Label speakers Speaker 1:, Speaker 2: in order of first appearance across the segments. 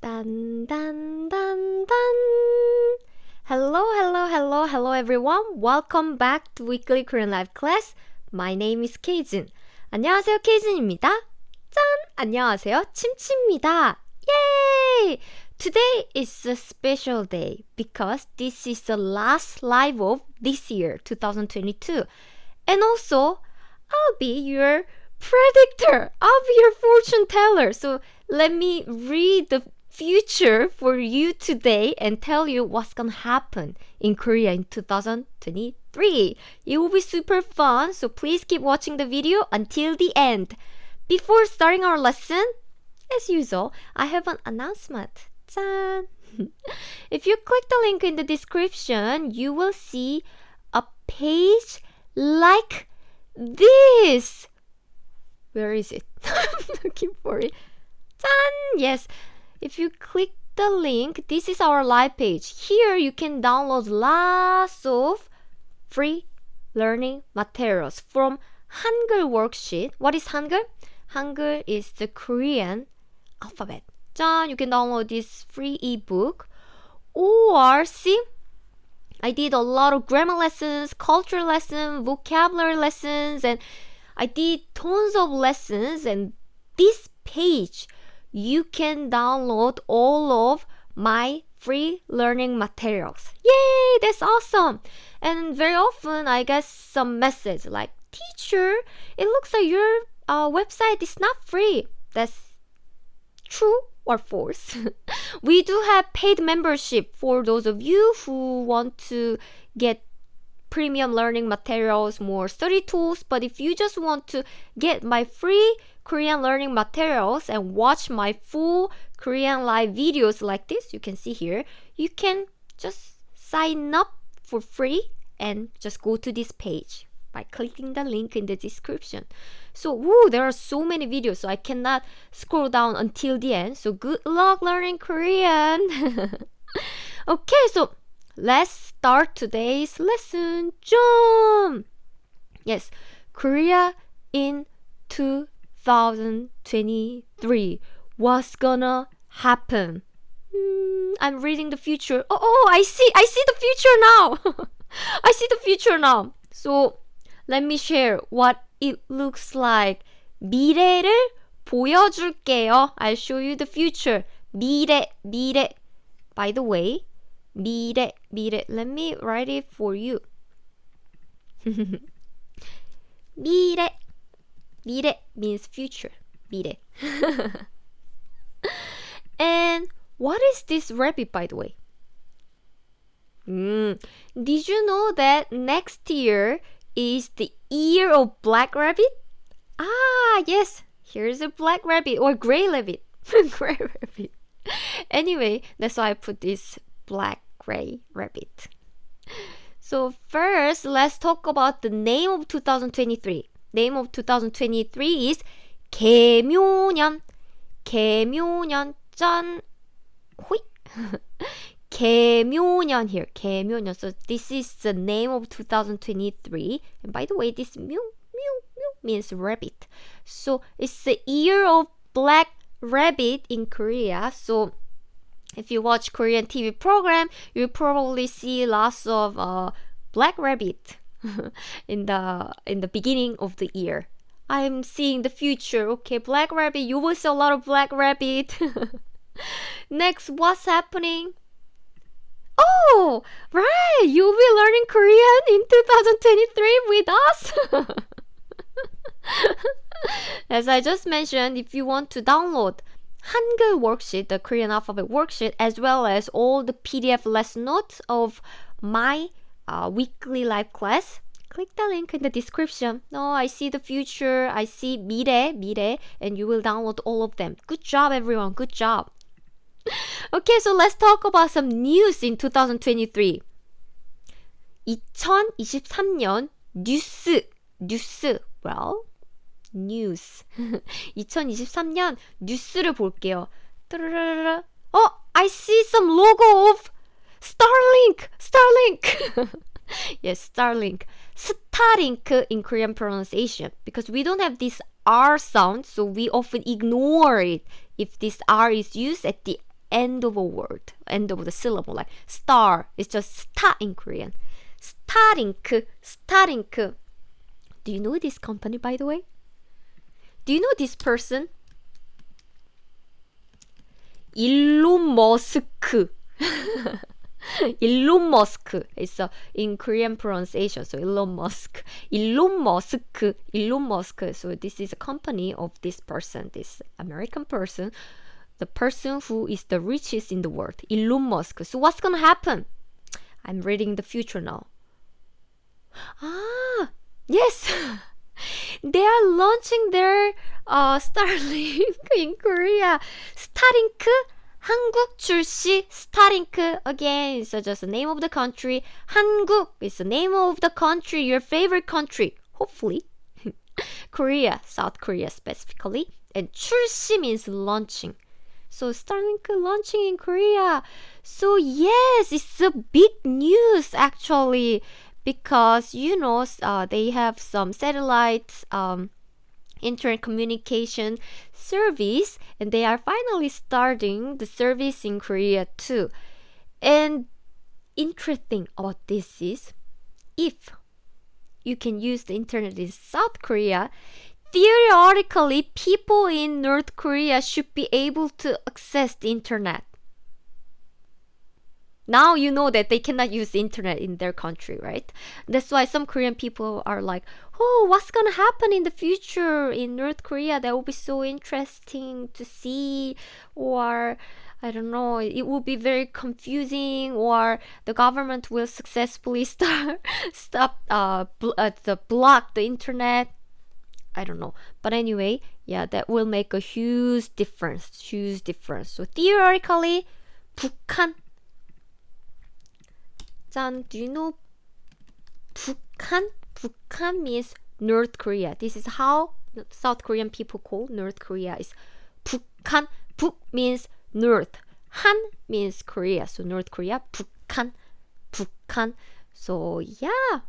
Speaker 1: Dun, dun, dun, dun. Hello everyone. Welcome back to Weekly Korean Live class. My name is Keijin. 안녕하세요, 케이진입니다. 짠! 안녕하세요, 침치입니다. Yay! Today is a special day because this is the last live of this year, 2022. And also, I'll be your predictor. I'll be your fortune teller. So let me read the future for you today and tell you what's gonna happen in Korea in 2023. It will be super fun, so please keep watching the video until the end. Before starting our lesson, as usual, I have an announcement. 짠! If you click the link in the description, you will see a page like this. Where is it? I'm looking for it. 짠! Yes. If you click the link, this is our live page. Here you can download lots of free learning materials from Hangul worksheet. What is Hangul? Hangul is the Korean alphabet. 짠! You can download this free ebook. Or see, I did a lot of grammar lessons, culture lessons, vocabulary lessons, and I did tons of lessons. And this page, you can download all of my free learning materials. Yay, that's awesome. And very often I get some message like, teacher, it looks like your website is not free. That's true or false? We do have paid membership for those of you who want to get premium learning materials, more study tools. But if you just want to get my free Korean learning materials and watch my full Korean live videos like this, you can see here, you can just sign up for free and just go to this page by clicking the link in the description. So, there are so many videos, so I cannot scroll down until the end. So good luck learning Korean. Okay, so let's start today's lesson. Jump! Yes, Korea in 2023. What's gonna happen? I'm reading the future. Oh, I see the future now. I see the future now. So let me share what it looks like. 미래를 보여줄게요. I'll show you the future. 미래. By the way, 미래. Let me write it for you. 미래 means future. 미래. And what is this rabbit, by the way? Did you know that next year is the year of black rabbit? Ah, yes. Here's a black rabbit or gray rabbit. Gray rabbit. Anyway, that's why I put this black gray rabbit. So first, let's talk about the name of 2023. Name of 2023 is 개묘년. 개묘년. 짠. 호이. 개묘년 here. 개묘년. So this is the name of 2023. And by the way, this mew means rabbit. So it's the year of black rabbit in Korea. So if you watch Korean TV program, you probably see lots of black rabbit in the beginning of the year. I'm seeing the future. Okay, black rabbit. You will see a lot of black rabbit. Next, what's happening? Oh, right. You'll be learning Korean in 2023 with us. As I just mentioned, if you want to download Hangul worksheet, the Korean alphabet worksheet, as well as all the PDF lesson notes of my weekly live class, click the link in the description. Oh, I see the future. I see 미래, and you will download all of them. Good job, everyone. Good job. Okay, so let's talk about some news in 2023. 2023년 뉴스. Well, news. 2023년 뉴스를 볼게요. Oh, I see some logo of Starlink. Yes, Starlink. Starlink in Korean pronunciation, because we don't have this R sound, so we often ignore it if this R is used at the end of a word, end of the syllable. Like star is just sta in Korean. Starlink, Starlink. Do you know this company, by the way? Do you know this person? Elon Musk. Elon Musk is in Korean pronunciation, so Elon Musk. Elon Musk. Elon Musk. So this is a company of this person, this American person, the person who is the richest in the world, Elon Musk. So what's gonna happen? I'm reading the future now. Ah, yes. They are launching their Starlink in Korea. Starlink, 한국 출시 Starlink again. So just the name of the country. 한국 is the name of the country, your favorite country. Hopefully. Korea, South Korea specifically. And 출시 means launching. So Starlink launching in Korea. So yes, it's a big news actually. Because they have some satellite internet communication service, and they are finally starting the service in Korea too. And interesting about this is, if you can use the internet in South Korea, theoretically people in North Korea should be able to access the internet. Now you know that they cannot use the internet in their country, right? That's why some Korean people are like, oh, what's gonna happen in the future in North Korea? That will be so interesting to see. Or, I don't know, it will be very confusing, or the government will successfully block the internet. I don't know. But anyway, yeah, that will make a huge difference. So theoretically, 북한. 짠, do you know 북한? 북한 means North Korea. This is how South Korean people call North Korea is 북한. 북 means north. 한 means Korea. So North Korea, 북한. 북한. So yeah.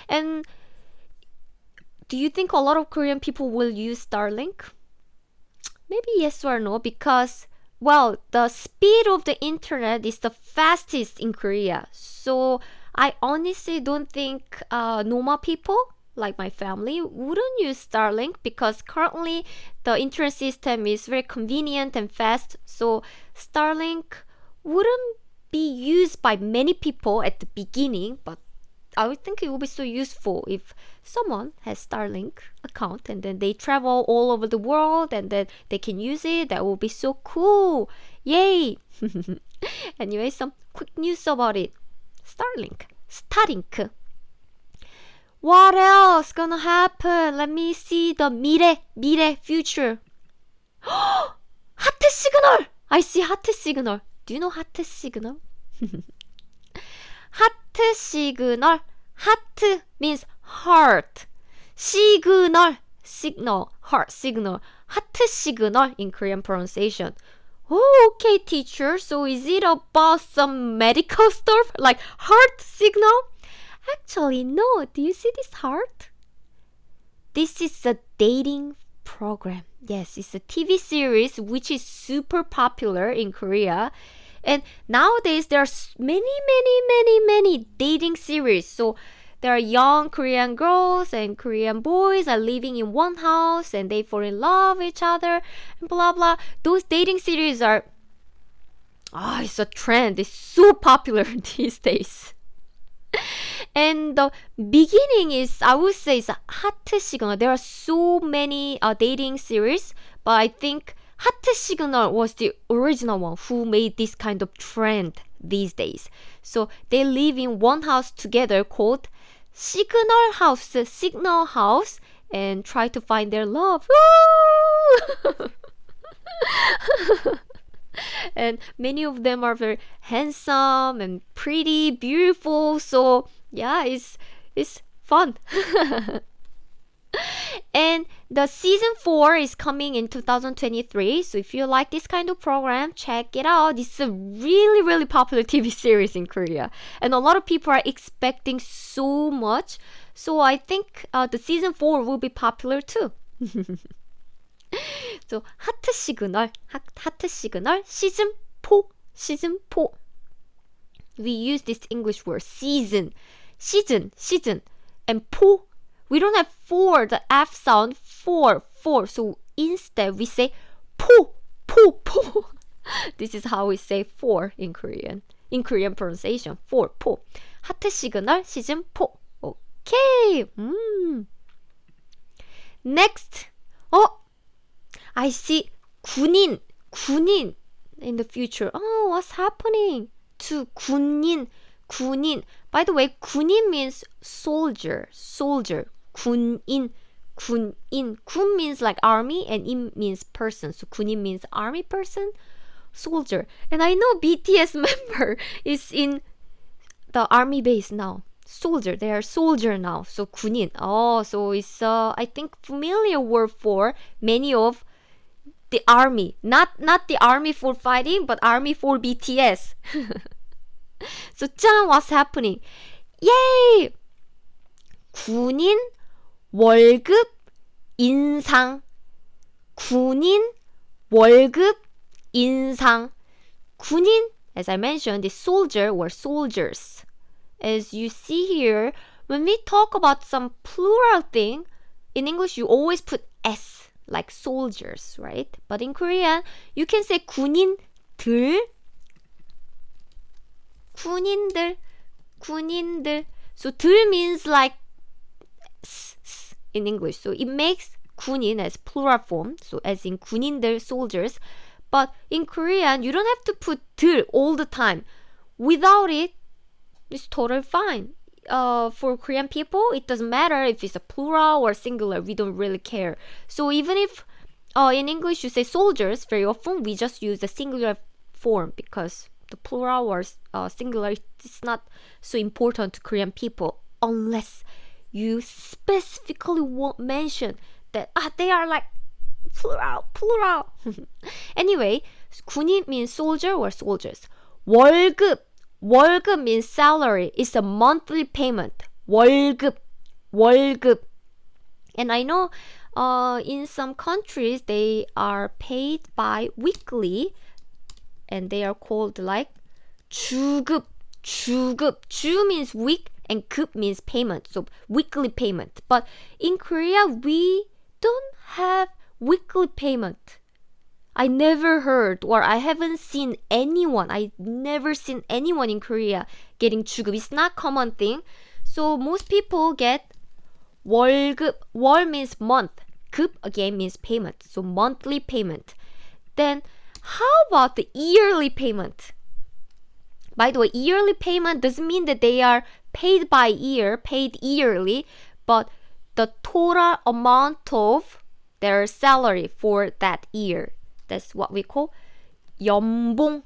Speaker 1: And do you think a lot of Korean people will use Starlink? Maybe yes or no, because the speed of the internet is the fastest in Korea. So I honestly don't think normal people, like my family, wouldn't use Starlink, because currently the internet system is very convenient and fast. So Starlink wouldn't be used by many people at the beginning, but I would think it would be so useful if someone has Starlink account and then they travel all over the world and then they can use it. That would be so cool. Yay! Anyway, some quick news about it. Starlink. What else gonna happen? Let me see the 미래, future. 하트 시그널! I see 하트 시그널. Do you know 하트 시그널? 하트 시그널. 하트 means heart. Signal, heart signal. 하트 시그널 in Korean pronunciation. Oh, okay, teacher. So is it about some medical stuff like heart signal? Actually, no. Do you see this heart? This is a dating program. Yes, it's a TV series which is super popular in Korea. And nowadays there are many dating series. So there are young Korean girls and Korean boys are living in one house and they fall in love with each other and blah blah. Those dating series are it's a trend. It's so popular these days. And the beginning is, I would say, is 하트 시그널. There are so many dating series, but I think 하트 시그널 was the original one who made this kind of trend these days. So they live in one house together called Signal House, and try to find their love. And many of them are very handsome and pretty, beautiful. So yeah, it's fun. And the season 4 is coming in 2023. So if you like this kind of program, check it out. It's a really popular TV series in Korea. And a lot of people are expecting so much. So I think the season 4 will be popular too. So 하트 하트 시그널, 하트 시그널, 시즌 4, 시즌 4. We use this English word season, season, and 4. We don't have 4, the F sound, 4. So instead we say po. This is how we say 4 in Korean. In Korean pronunciation, 4, po. 하트 시그널 시즌 4. Okay. Next. I see 군인 in the future. What's happening to 군인? By the way, 군인 means soldier. 군인. 군 means like army and in means person. So 군인 means army person, soldier. And I know BTS member is in the army base now. Soldier, they are soldier now. So 군인. So it's I think familiar word for many of the army. Not the army for fighting, but army for BTS. So 짠, what's happening? Yay! 군인 월급 인상. 군인 월급 인상. 군인, as I mentioned, is soldier or soldiers. As you see here, when we talk about some plural thing, in English you always put S, like soldiers, right? But in Korean, you can say 군인들. So 들 means like s in English. So it makes 군인 as plural form. So as in 군인들, soldiers. But in Korean, you don't have to put 들 all the time. Without it, it's totally fine. For Korean people, it doesn't matter if it's a plural or singular. We don't really care. So even if in English you say soldiers, very often we just use the singular form because the plural or singular is not so important to Korean people unless you specifically won't mention that they are like plural. Anyway, 군인 means soldier or soldiers. 월급 means salary. It's a monthly payment. 월급. And I know in some countries they are paid by weekly and they are called like 주급. 주 means week and 급 means payment. So weekly payment. But in Korea we don't have weekly payment. I never heard or I haven't seen anyone. I never seen anyone in Korea getting 주급. It's not common thing. So most people get 월급. 월 means month. 급 again means payment. So monthly payment. Then how about the yearly payment? By the way, yearly payment doesn't mean that they are paid by year, paid yearly, but the total amount of their salary for that year. That's what we call 연봉.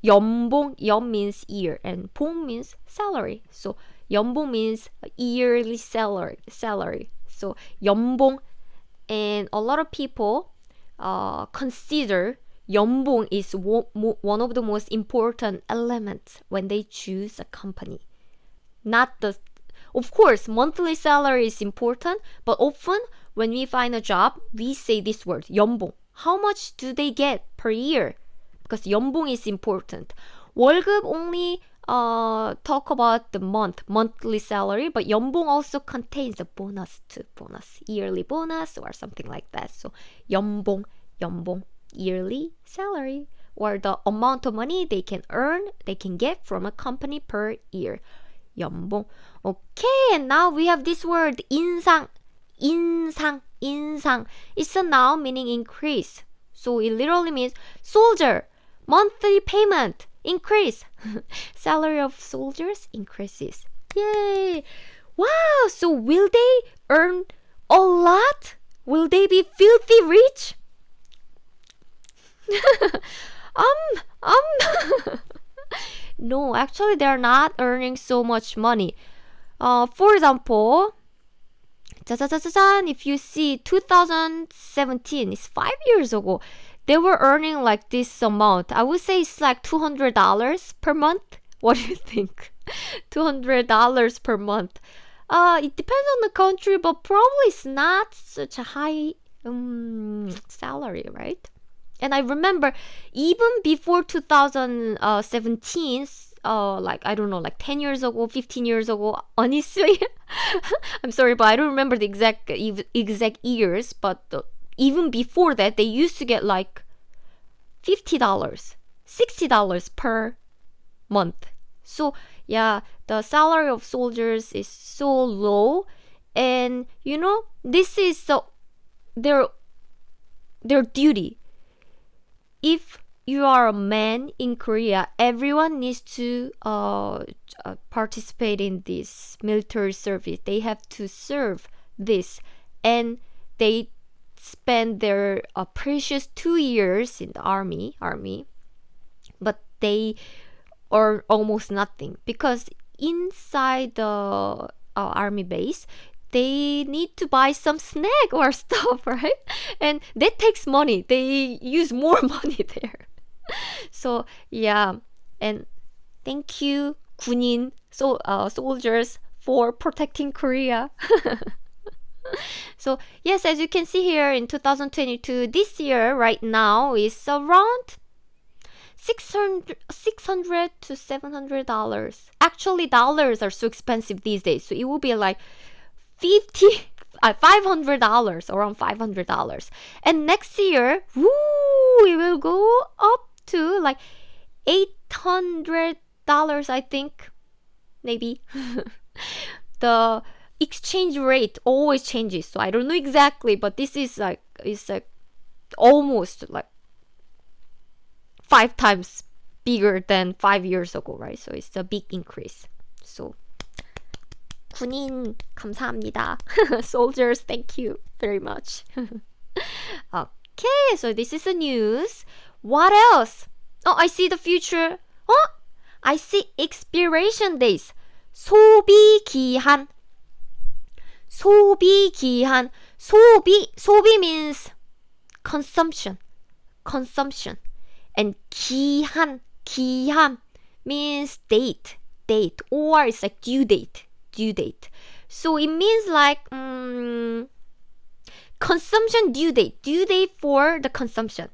Speaker 1: 연 means year and 봉 means salary. So 연봉 means yearly salary. So 연봉. And a lot of people consider 연봉 is one of the most important elements when they choose a company. Of course, monthly salary is important, but often when we find a job, we say this word, 연봉. How much do they get per year? Because 연봉 is important. 월급 only talk about the monthly salary, but 연봉 also contains a bonus too. Yearly bonus or something like that. So 연봉, yearly salary, or the amount of money they can get from a company per year. 연봉. Okay, and now we have this word 인상. It's a noun meaning increase. So it literally means soldier, monthly payment, increase. Salary of soldiers increases. Yay! Wow, so will they earn a lot? Will they be filthy rich? No, actually they're not earning so much money. For example, if you see 2017, it's 5 years ago, they were earning like this amount. I would say it's like $200 per month. What do you think? $200 per month. It depends on the country, but probably it's not such a high salary, right? And I remember even before 2017, like I don't know, like 10 years ago, 15 years ago, honestly, I'm sorry, but I don't remember the exact years, but even before that, they used to get like $50, $60 per month. So yeah, the salary of soldiers is so low, and you know, this is their duty. If you are a man in Korea, everyone needs to participate in this military service. They have to serve this, and they spend their precious 2 years in the army, but they earn almost nothing because inside the army base, they need to buy some snack or stuff, right? And that takes money. They use more money there. So yeah, and thank you, 군인, soldiers, for protecting Korea. So yes, as you can see here in 2022, this year right now is around 600 to $700. Actually, dollars are so expensive these days, so it will be like $500, around $500. And next year, woo, it will go up to like $800, I think, maybe. The exchange rate always changes, so I don't know exactly, but this is like, it's like almost like 5 times bigger than 5 years ago, right? So it's a big increase. So 군인 감사합니다. Soldiers, thank you very much. Okay, so this is the news. What else? Oh, I see the future. Oh, I see expiration days. 소비 기한. 소비 기한. 소비 means consumption. And 기한 means date, or it's like due date. So it means like consumption due date for the consumption.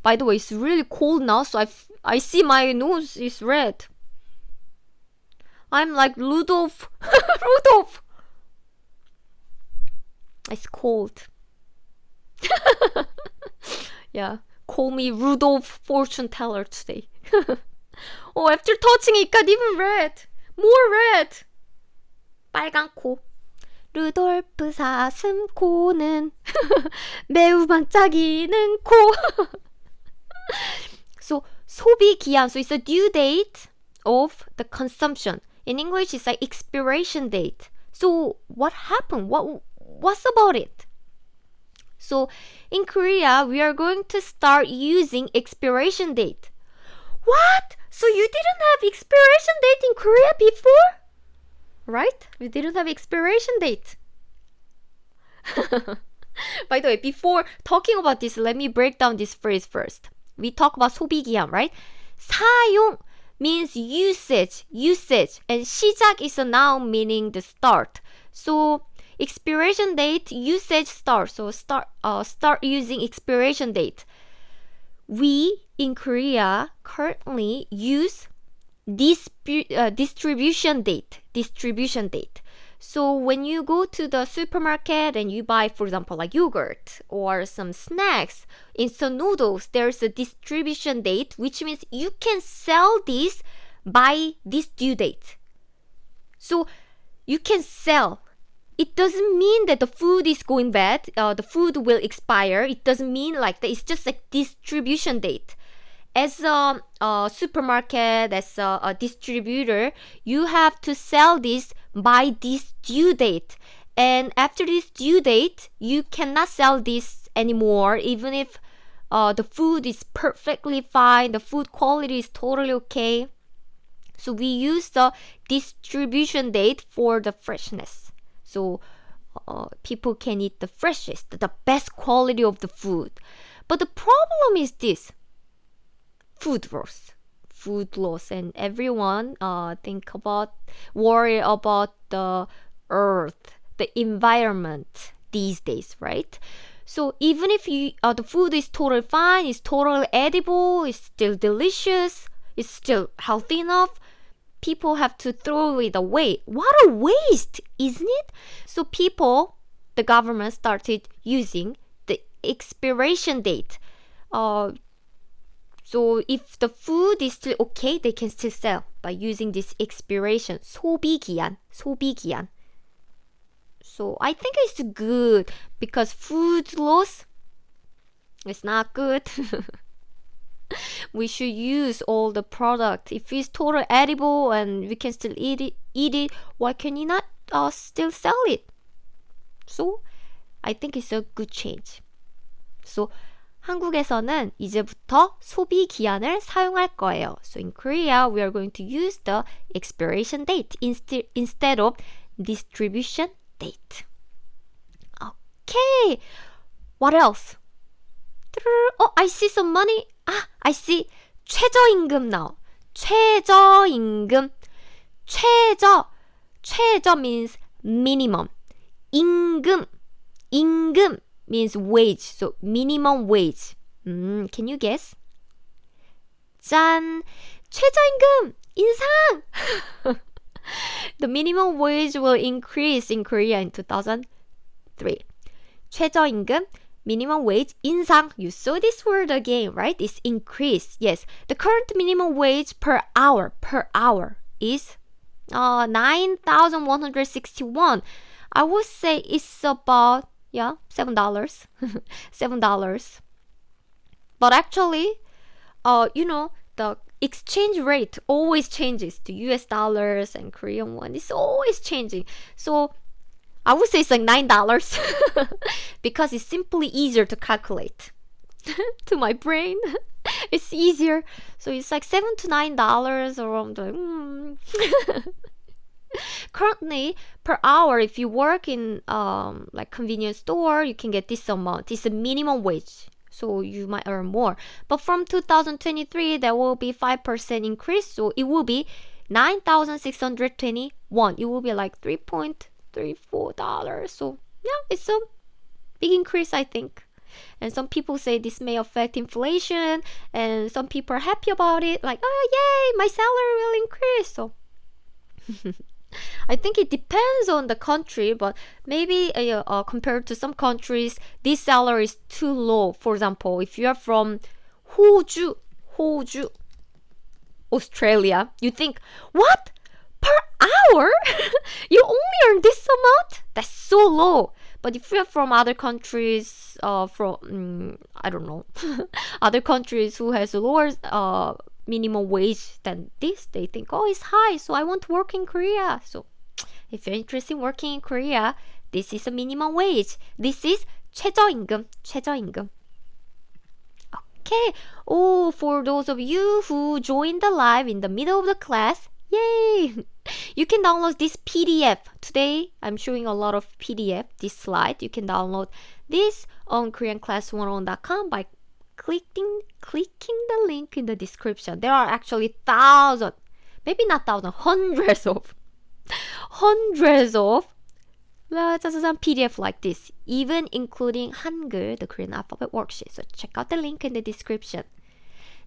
Speaker 1: By the way, it's really cold now, so I see my nose is red. I'm like Rudolph. It's cold. Yeah, call me Rudolph fortune teller today. Oh, after touching it got even red. More red. 빨간 코. 루돌프 사슴 코는 매우 반짝이는 코. So 소비 기한. So it's a due date of the consumption. In English, it's like expiration date. So what happened? What's about it? So in Korea, we are going to start using expiration date. What? So you didn't have expiration date in Korea before? Right? We didn't have expiration date. By the way, before talking about this, let me break down this phrase first. We talk about 소비기한, right? 사용 means usage, and 시작 is a noun meaning the start. So expiration date, usage start. So start using expiration date. We in Korea currently use distribution date. So when you go to the supermarket and you buy, for example, like yogurt or some snacks, instant noodles, there's a distribution date, which means you can sell this by this due date. So you can sell. It doesn't mean that the food is going bad, the food will expire. It doesn't mean like that. It's just like distribution date. As a supermarket, as a distributor, you have to sell this by this due date. And after this due date, you cannot sell this anymore, even if the food is perfectly fine, the food quality is totally okay. So we use the distribution date for the freshness. So people can eat the freshest, the best quality of the food. But the problem is this. Food loss, and everyone worry about the earth, the environment these days, right? So even if the food is totally fine, it's totally edible, it's still delicious, it's still healthy enough, people have to throw it away. What a waste, isn't it? So the government started using the expiration date. So if the food is still okay, they can still sell by using this expiration. 소비기한. So I think it's good because food loss is not good. We should use all the product. If it's totally edible and we can still eat it, why can you not still sell it? So I think it's a good change. So 한국에서는 이제부터 소비 기한을 사용할 거예요. So in Korea, we are going to use the expiration date instead of distribution date. Okay. What else? Oh, I see some money. I see 최저임금 now. 최저임금. 최저 means minimum. 임금 means wage. So minimum wage. Can you guess? 짠! 최저임금 인상! The minimum wage will increase in Korea in 2003. 최저임금, minimum wage, 인상. You saw this word again, right? It's increase. Yes. The current minimum wage per hour is 9,161. I would say it's about $7. $7. But actually, the exchange rate always changes to US dollars and Korean won. It's always changing. So I would say it's like $9 because it's simply easier to calculate to my brain. It's easier. So it's like $7 to $9 around. Currently, per hour, if you work in like convenience store, you can get this amount. It's a minimum wage, so you might earn more. But from 2023, there will be 5% increase, so it will be 9,621. It will be like $3.34. So yeah, it's a big increase, I think. And some people say this may affect inflation, and some people are happy about it, like, oh yay, my salary will increase. So I think it depends on the country, but maybe compared to some countries, this salary is too low. For example, if you are from Hoju, Australia, you think, what? Per hour? You only earn this amount? That's so low. But if you're from other countries, I don't know, other countries who has a lower minimum wage than this, they think, oh, it's high, so I want to work in Korea. So if you're interested in working in Korea, this is a minimum wage. This is 최저임금. Okay. Oh, for those of you who joined the live in the middle of the class, yay! You can download this PDF. Today, I'm showing a lot of PDF, this slide. You can download this on KoreanClass101.com by clicking the link in the description. There are actually hundreds of PDF like this, even including Hangul, the Korean alphabet worksheet. So check out the link in the description.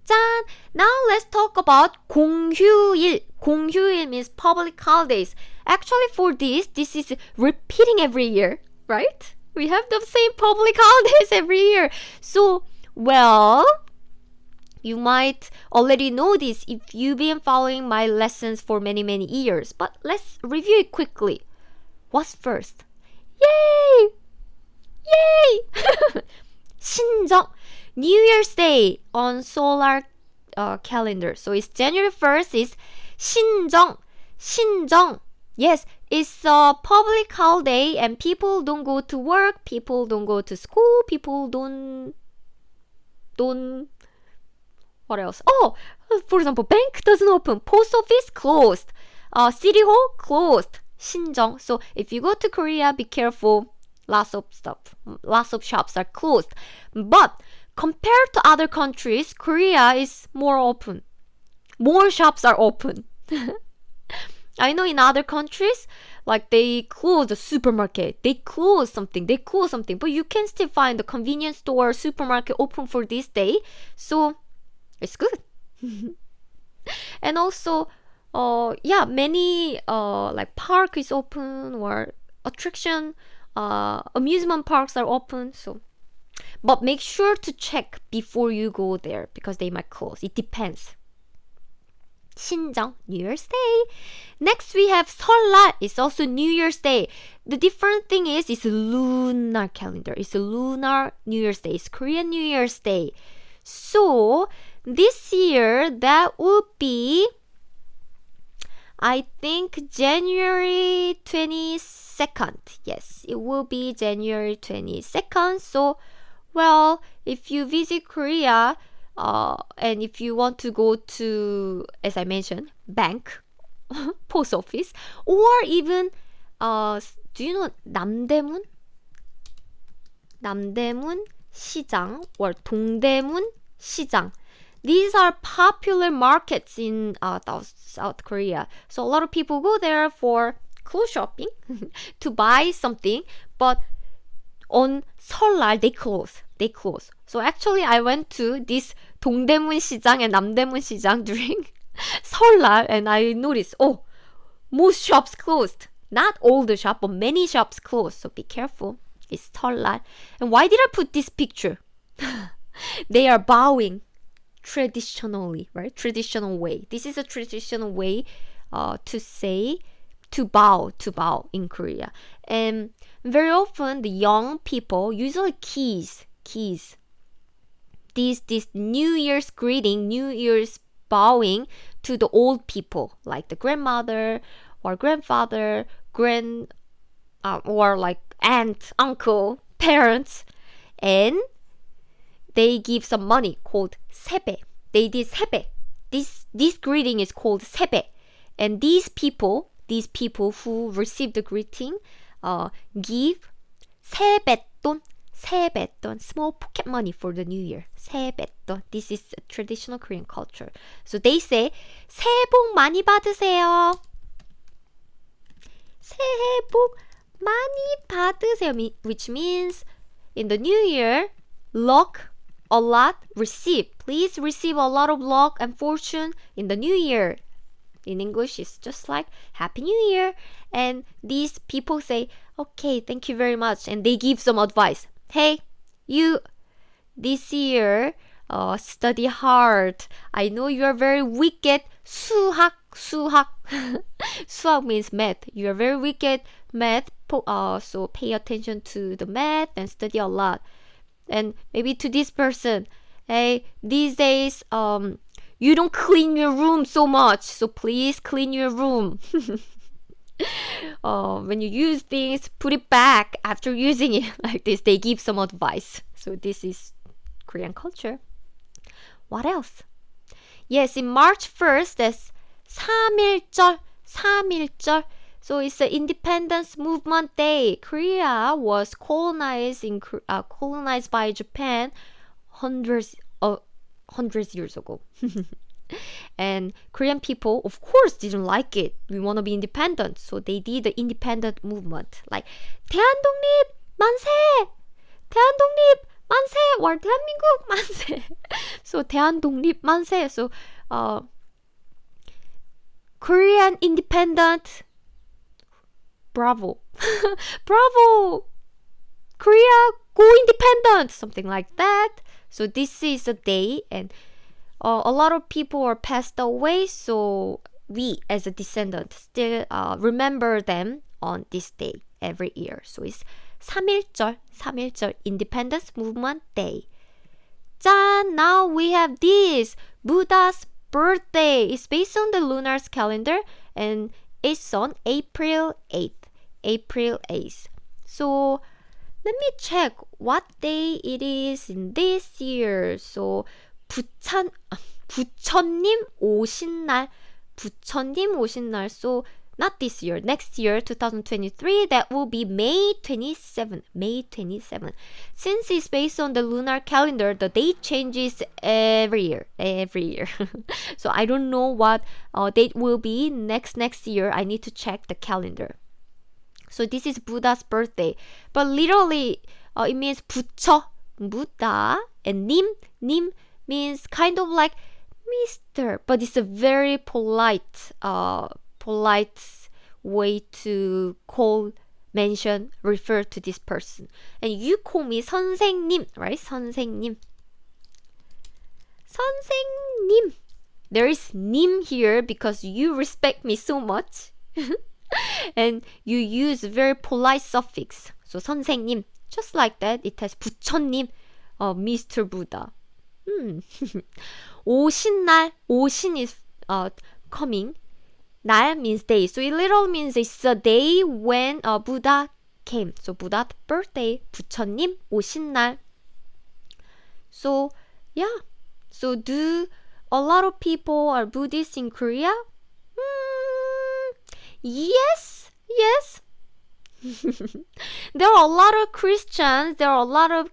Speaker 1: 짠! Now let's talk about 공휴일. 공휴일 means public holidays. Actually for this is repeating every year, right? We have the same public holidays every year. So, well, you might already know this if you've been following my lessons for many years. But let's review it quickly. What's first? Yay! 신정. New Year's Day on solar calendar. So it's January 1st is 신정. Yes, it's a public holiday and people don't go to work, people don't go to school, people don't what else? Oh, for example, bank doesn't open, post office closed, city hall closed. 신정. So if you go to Korea, be careful. Lots of shops are closed. But compared to other countries, Korea is more open. More shops are open. I know in other countries, like they close the supermarket, they close something, but you can still find the convenience store, supermarket open for this day. So it's good. And also, many like park is open or attraction, amusement parks are open. So, but make sure to check before you go there because they might close. It depends. 신정, New Year's Day. Next we have 설날. It's also New Year's Day. The different thing is it's a lunar calendar. It's a lunar New Year's Day. It's Korean New Year's Day. So this year that would be, I think, January 22nd. Yes, it will be January 22nd. So, well, if you visit Korea, and if you want to go to, as I mentioned, bank, post office, or even, do you know 남대문? 남대문 시장 or 동대문 시장. These are popular markets in South Korea. So a lot of people go there for clothes shopping to buy something, but on 설날 they close. So actually I went to this 동대문 시장 and 남대문 시장 during 설날 and I noticed, most shops closed. Not all the shops, but many shops closed. So be careful. It's 설날. And why did I put this picture? They are bowing traditionally, right? Traditional way. This is a traditional way to bow in Korea. And very often the young people, usually kids, this New Year's greeting, New Year's bowing to the old people, like the grandmother or grandfather, or like aunt, uncle, parents, and they give some money called 세배. They did 세배. This greeting is called 세배, and these people who receive the greeting give 세뱃돈, small pocket money for the new year. 세뱃돈. This is a traditional Korean culture. So they say 새해 복 많이 받으세요. 새해 복 많이 받으세요, which means in the new year, luck a lot, please receive a lot of luck and fortune in the new year. In English, it's just like Happy New Year. And these people say, okay, thank you very much. And they give some advice. Hey, you, this year, study hard. I know you are very weak at 수학. 수학 means math. You are very weak at math. So pay attention to the math and study a lot. And maybe to this person, hey, these days, you don't clean your room so much, so please clean your room. When you use things, put it back after using it. Like this, they give some advice. So this is Korean culture. What else? Yes, in March 1st, that's 3.1절. So it's the Independence Movement Day. Korea was colonized by Japan hundreds years ago. And Korean people, of course, didn't like it. We want to be independent. So they did the independent movement. Like, 대한독립 만세! 대한독립 만세! or 대한민국 만세! So, 대한독립 만세. So, Korean independent. Bravo. Bravo! Korea, go independent! Something like that. So this is a day, and a lot of people are passed away, so we as a descendant still remember them on this day every year. So it's 3.1절 Independence Movement Day. 짠! Now we have this Buddha's birthday. It's based on the lunar calendar, and it's on April 8th. So let me check what day it is in this year. So 부처님 오신 날. So not this year, next year, 2023, that will be May 27. Since it's based on the lunar calendar, the date changes every year. So I don't know what date will be next year. I need to check the calendar. So this is Buddha's birthday. But literally, it means 부처, Buddha, and 님 means kind of like Mr. But it's a very polite way to mention, refer to this person. And you call me 선생님, right? 선생님. 선생님. There is 님 here because you respect me so much. And you use very polite suffix. So 선생님, just like that, it has 부처님, Mr. Buddha. 오신날, 오신 is coming. 날 means day. So it literally means it's a day when Buddha came. So Buddha's birthday, 부처님 오신날. So yeah. So do a lot of people are Buddhists in Korea? Yes. There are a lot of Christians, there are a lot of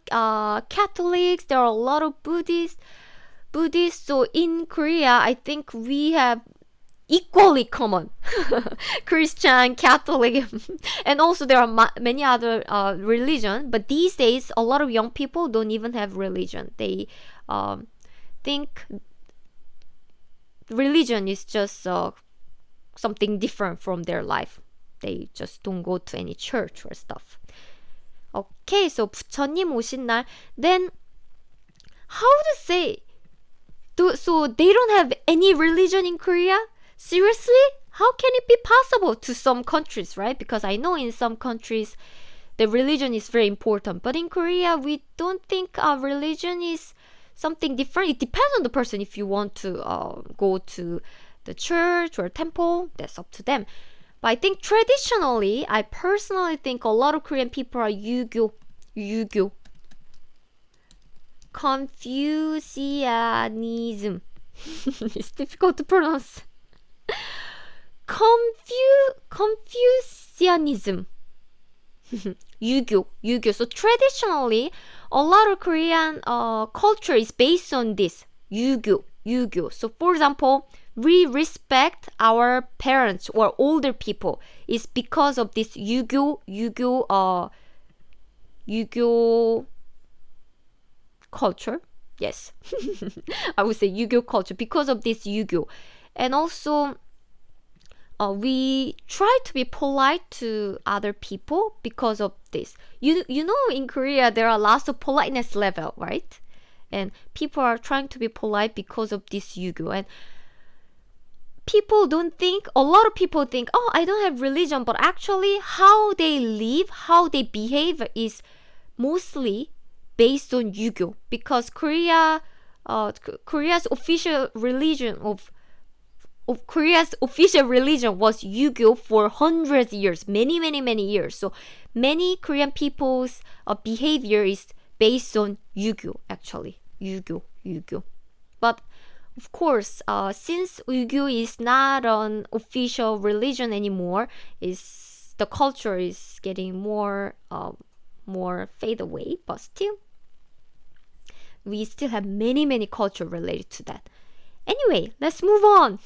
Speaker 1: Catholics, there are a lot of Buddhists. So in Korea, I think we have equally common Christian, Catholic, and also there are many other religions. But these days, a lot of young people don't even have religion. They think religion is just something different from their life. They just don't go to any church or stuff. Okay, so 부처님 오신 날. Then how to say? So they don't have any religion in Korea? Seriously? How can it be possible to some countries, right? Because I know in some countries the religion is very important, but in Korea we don't think religion is something different. It depends on the person. If you want to go to the church or temple, that's up to them. But I think traditionally, I personally think a lot of Korean people are 유교. Confucianism. It's difficult to pronounce. Confucianism. 유교. So traditionally, a lot of Korean culture is based on this. 유교. So for example, we respect our parents or older people is because of this 유교 culture. Yes. I would say 유교 culture because of this 유교. And also we try to be polite to other people because of this. You know, in Korea there are lots of politeness level, right? And people are trying to be polite because of this 유교. And a lot of people think, oh, I don't have religion, but actually how they live, how they behave is mostly based on 유교, because Korea's official religion was 유교 for hundreds of years, many years. So many Korean people's behavior is based on 유교, actually. 유교. But of course, since 유교 is not an official religion anymore, the culture is getting more fade away. But still, we still have many culture related to that. Anyway, let's move on.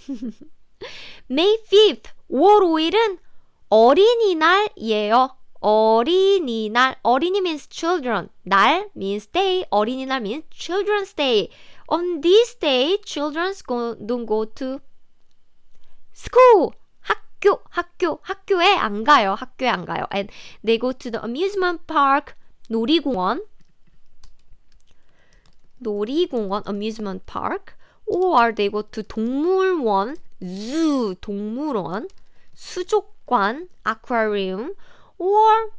Speaker 1: May 5th, 5월 5일은 어린이날이에요. 어린이날. 어린이 means children. 날 means day. 어린이날 means children's day. On this day, children don't go to school. 학교에 안 가요. And they go to the amusement park, 놀이공원, amusement park, or they go to 동물원, zoo, 동물원, 수족관, aquarium, or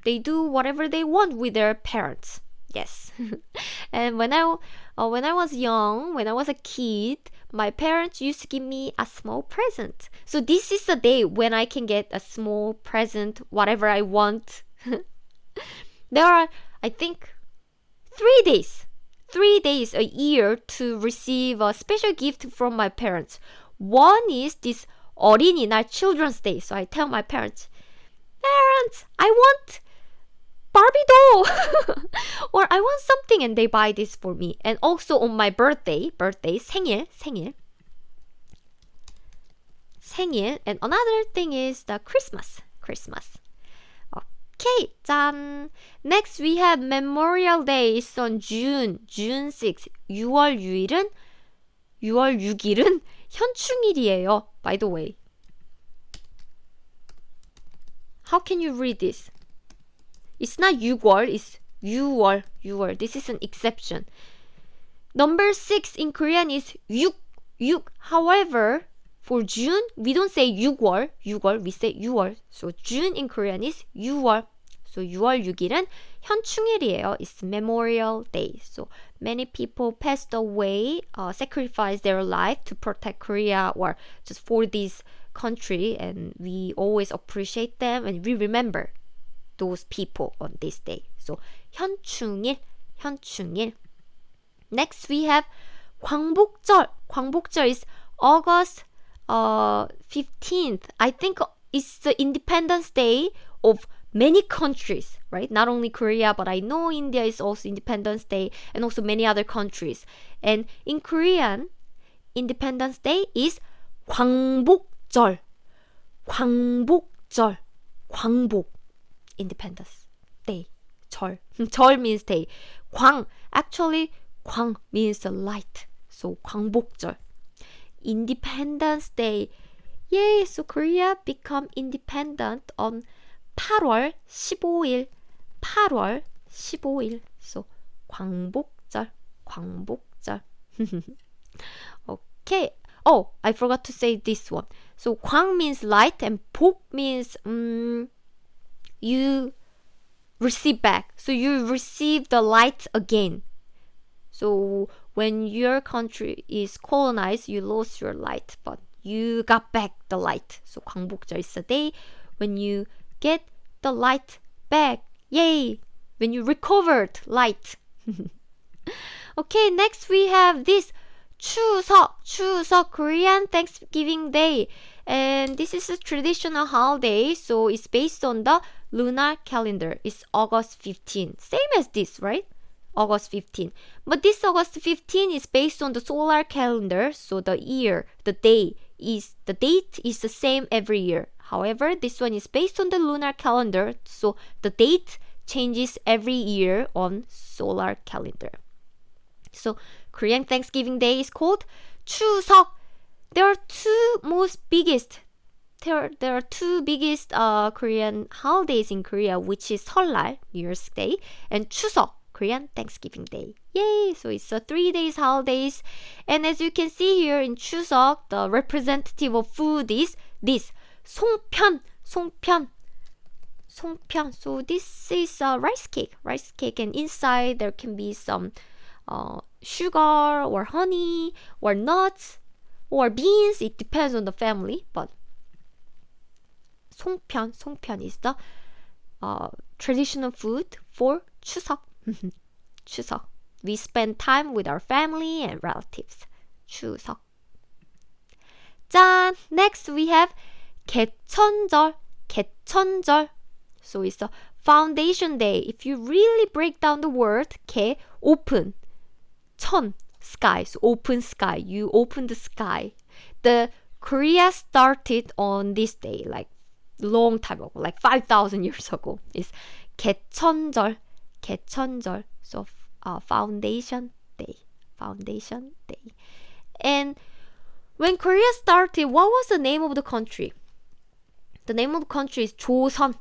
Speaker 1: they do whatever they want with their parents. Yes. And when I was young, when I was a kid, my parents used to give me a small present. So this is the day when I can get a small present, whatever I want. There are, I think, 3 days a year to receive a special gift from my parents. One is this 어린이날, Children's Day. So I tell my parents, I want Barbie doll or I want something, and they buy this for me. And also on my birthday, 생일. And another thing is the Christmas. Okay, 짠. Next we have Memorial Day is on June 6. 6월 6일은 6월 6일은 현충일이에요. By the way. How can you read this? It's not 6월, it's 6월. 6월. This is an exception. Number 6 in Korean is 6. However, for June, we don't say 6월, we say 6월. So June in Korean is 6월. So 6월 6일은 현충일이에요. It's Memorial Day. So many people passed away, sacrificed their life to protect Korea or just for this country, and we always appreciate them and we remember those people on this day. So 현충일. Next we have 광복절. 광복절 is August 15th. I think it's the Independence Day of many countries, right? Not only Korea, but I know India is also Independence Day and also many other countries. And in Korean, Independence Day is 광복절. 광복절. 광복. Independence Day. 절. 절 means day. 광. Actually, 광 means the light. So 광복절. Independence Day. Yay! So Korea become independent on 8월 15일. 8월 15일. So 광복절. 광복절. Okay. Oh, I forgot to say this one. So 광 means light and 복 means you receive back. So you receive the light again. So when your country is colonized, you lost your light, but you got back the light. So 광복절 is the day when you get the light back. Yay! When you recovered light. Okay, next we have this 추석, Korean Thanksgiving Day. And this is a traditional holiday, so it's based on the lunar calendar. It's August 15. Same as this, right? August 15. But this August 15 is based on the solar calendar, so the date is the same every year. However, this one is based on the lunar calendar, so the date changes every year on solar calendar. So Korean Thanksgiving Day is called 추석. There are two biggest Korean holidays in Korea, which is 설날, New Year's Day, and 추석, Korean Thanksgiving Day. Yay! So it's a 3 days holidays. And as you can see here in 추석, the representative of food is this 송편. So this is a rice cake, and inside there can be some sugar or honey or nuts or beans. It depends on the family, but 송편 is the traditional food for 추석. 추석. We spend time with our family and relatives. 추석. 짠! Next we have 개천절. So it's a foundation day. If you really break down the word, 개, open. 천, sky. So open sky. You open the sky. The Korea started on this day, like long time ago, like 5,000 years ago. It's 개천절. So foundation day. And when Korea started, what was the name of the country? The name of the country is 조선.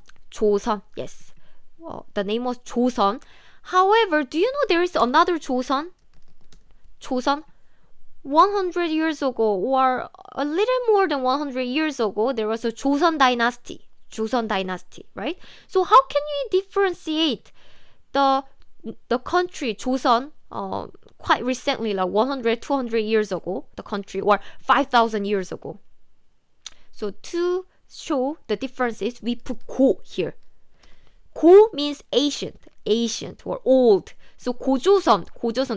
Speaker 1: Yes. Well, the name was 조선. However, do you know there is another 조선? 100 years ago, or a little more than 100 years ago, there was a Joseon dynasty, right? So how can you differentiate the country Joseon quite recently, like 100, 200 years ago, the country, or 5,000 years ago? So to show the differences, we put 고 here. 고 means ancient or old. So 고조선,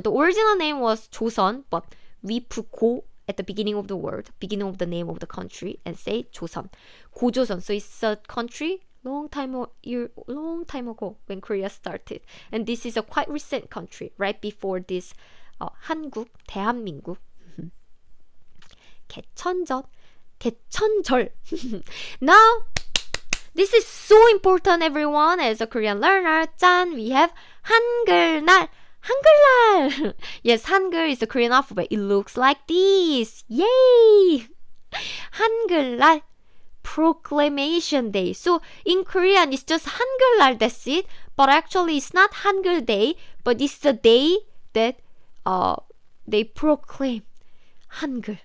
Speaker 1: the original name was Joseon, but we put 고 at the beginning of the word, beginning of the name of the country, and say 조선. 고조선. So it's a country long time ago when Korea started, and this is a quite recent country, right before this 한국, 대한민국. 개천절. Now This is so important, everyone. As a Korean learner, 짠, we have 한글날. 한글날! Yes, Hangul is the Korean alphabet. It looks like this. Yay! 한글날. Proclamation Day. So in Korean, it's just 한글날, that's it. But actually, it's not Hangul Day, but it's the day that they proclaim 한글.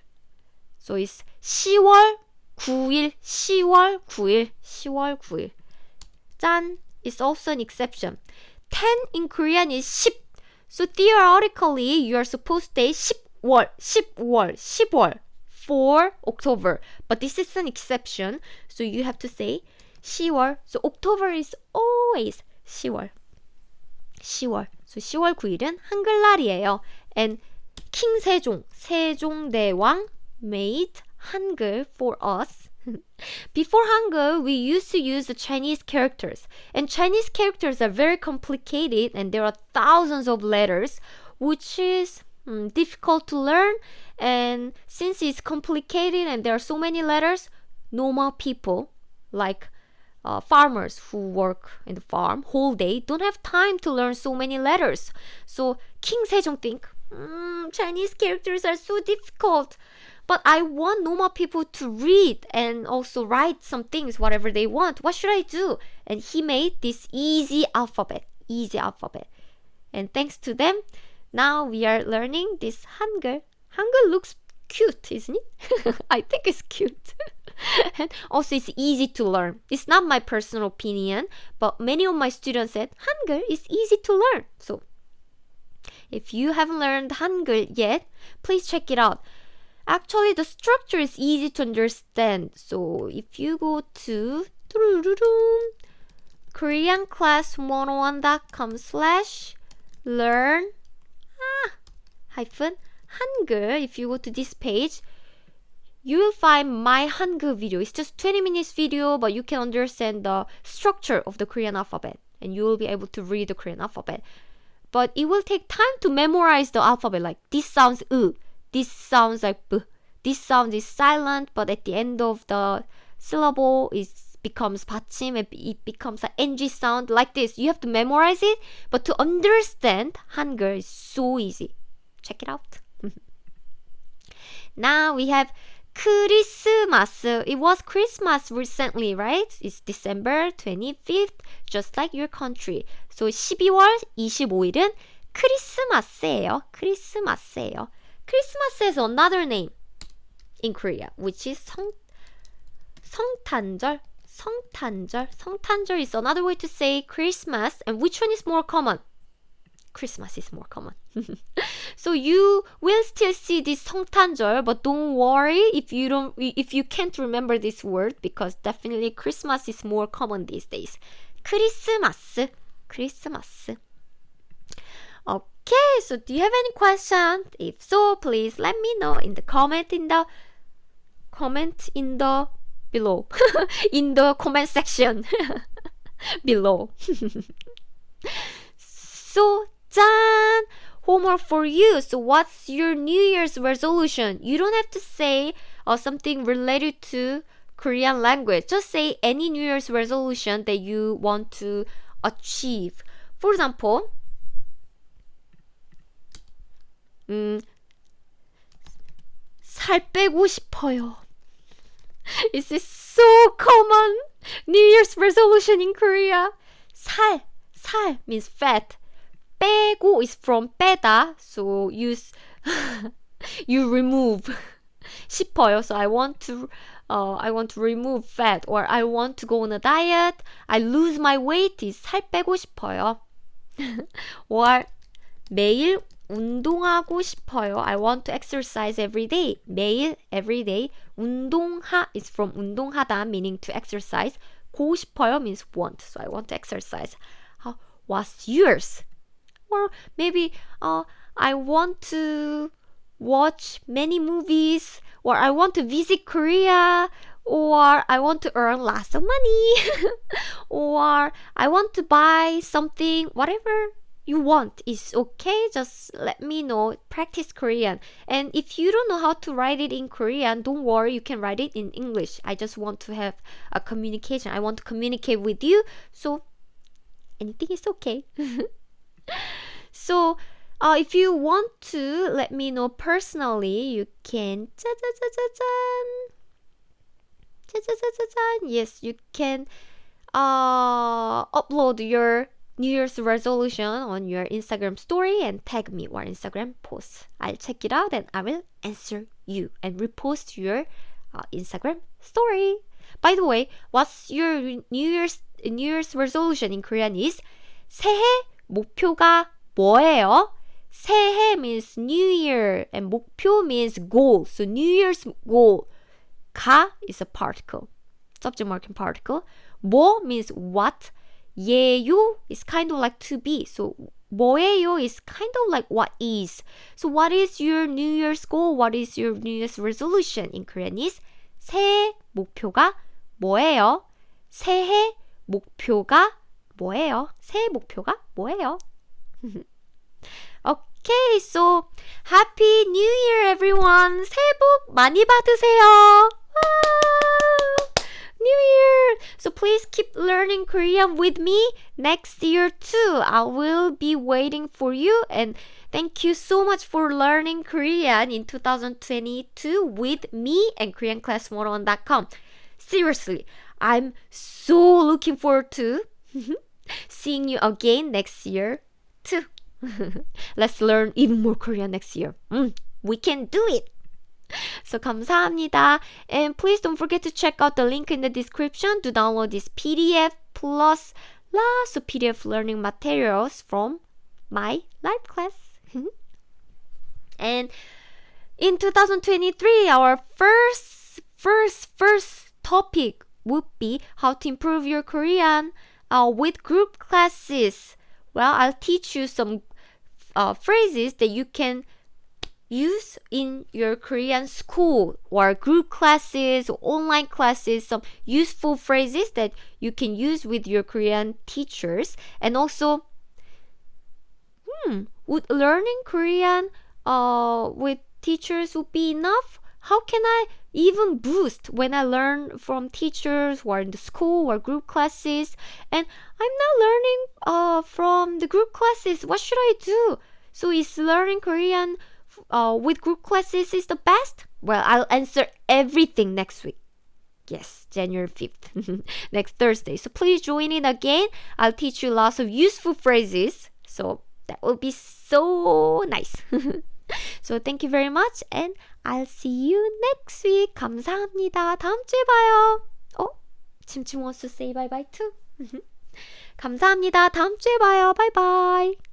Speaker 1: So it's 10월 9일, 10월 9일, 10월 9일. 짠 is also an exception. 10 in Korean is 10. So theoretically, you are supposed to say 10월, 10월, 10월 for October. But this is an exception. So you have to say 10월. So October is always 10월. 10월. So 10월 9일은 한글날이에요. And King 세종, 세종대왕 made Hangul for us. Before Hangul, we used to use the Chinese characters. And Chinese characters are very complicated and there are thousands of letters, which is difficult to learn. And since it's complicated and there are so many letters, normal people like farmers who work in the farm whole day don't have time to learn so many letters. So King Sejong think, Chinese characters are so difficult. But I want normal people to read and also write some things, whatever they want. What should I do? And he made this easy alphabet. And thanks to them, now we are learning this Hangul. Hangul looks cute, isn't it? I think it's cute. And also it's easy to learn. It's not my personal opinion, but many of my students said Hangul is easy to learn. So if you haven't learned Hangul yet, please check it out. Actually, the structure is easy to understand. So if you go to koreanclass101.com/learn hyphen Hangul, if you go to this page, you will find my Hangul video. It's just 20 minutes video, but you can understand the structure of the Korean alphabet and you will be able to read the Korean alphabet. But it will take time to memorize the alphabet. Like this sounds this sounds like b. This sound is silent, but at the end of the syllable it becomes 받침, it becomes an ng sound like this. You have to memorize it, but to understand Hangul is so easy. Check it out. Now we have Christmas. It was Christmas recently, right? It's December 25th, just like your country. So 12월 25일은 크리스마스예요. 크리스마스예요. Christmas has another name in Korea, which is 성탄절. 성탄절 is another way to say Christmas. And which one is more common? Christmas is more common. So you will still see this 성탄절, but don't worry if you can't remember this word, because definitely Christmas is more common these days. 크리스마스. Okay, so do you have any questions? If so, please let me know in the comment below. In the comment section below. So, 짠! Homework for you. So what's your New Year's resolution? You don't have to say something related to Korean language. Just say any New Year's resolution that you want to achieve. For example, 살 빼고 싶어요. This is so common New Year's resolution in Korea. 살 means fat. 빼고 is from 빼다, so you remove. 싶어요. So I want to remove fat, or I want to go on a diet. I lose my weight is 살 빼고 싶어요. Or 매일 운동하고 싶어요. I want to exercise every day. 매일, every day. 운동하 is from 운동하다, meaning to exercise. 고 싶어요 means want. So I want to exercise. What's yours? Or maybe I want to watch many movies, or I want to visit Korea, or I want to earn lots of money, or I want to buy something, whatever you want is okay. Just let me know. Practice Korean. And if you don't know how to write it in Korean, don't worry. You can write it in English. I just want to have a communication. I want to communicate with you. So anything is okay. So if you want to let me know personally, you can yes, you can upload your New Year's resolution on your Instagram story and tag me or Instagram post. I'll check it out and I will answer you and repost your Instagram story. By the way, what's your New Year's resolution in Korean is 새해 목표가 뭐예요? 새해 means New Year and 목표 means goal. So New Year's goal. 가 is a particle. Subject marking particle. 뭐 means what. 예요 is kind of like to be. So 뭐예요 is kind of like what is. So what is your New Year's goal? What is your New Year's resolution in Korean is 새해 목표가 뭐예요? 새해 목표가 뭐예요? 새해 목표가 뭐예요? Okay, so Happy New Year everyone. 새해 복 많이 받으세요. New Year! So please keep learning Korean with me next year too. I will be waiting for you and thank you so much for learning Korean in 2022 with me and KoreanClass101.com. Seriously, I'm so looking forward to seeing you again next year too. Let's learn even more Korean next year. We can do it! So 감사합니다. And please don't forget to check out the link in the description to download this PDF plus lots of PDF learning materials from my live class. And in 2023, our first topic would be how to improve your Korean with group classes. Well, I'll teach you some phrases that you can use in your Korean school or group classes or online classes, some useful phrases that you can use with your Korean teachers. And also, would learning Korean with teachers would be enough? How can I even boost when I learn from teachers who are in the school or group classes and I'm not learning from the group classes? What should I do? So is learning Korean with group classes is the best? Well, I'll answer everything next week. Yes, January 5th, next Thursday. So please join in again. I'll teach you lots of useful phrases. So that will be so nice. So thank you very much and I'll see you next week. 감사합니다. 다음 주에 봐요. 침침 wants to say bye bye too. 감사합니다. 다음 주에 봐요. Bye bye.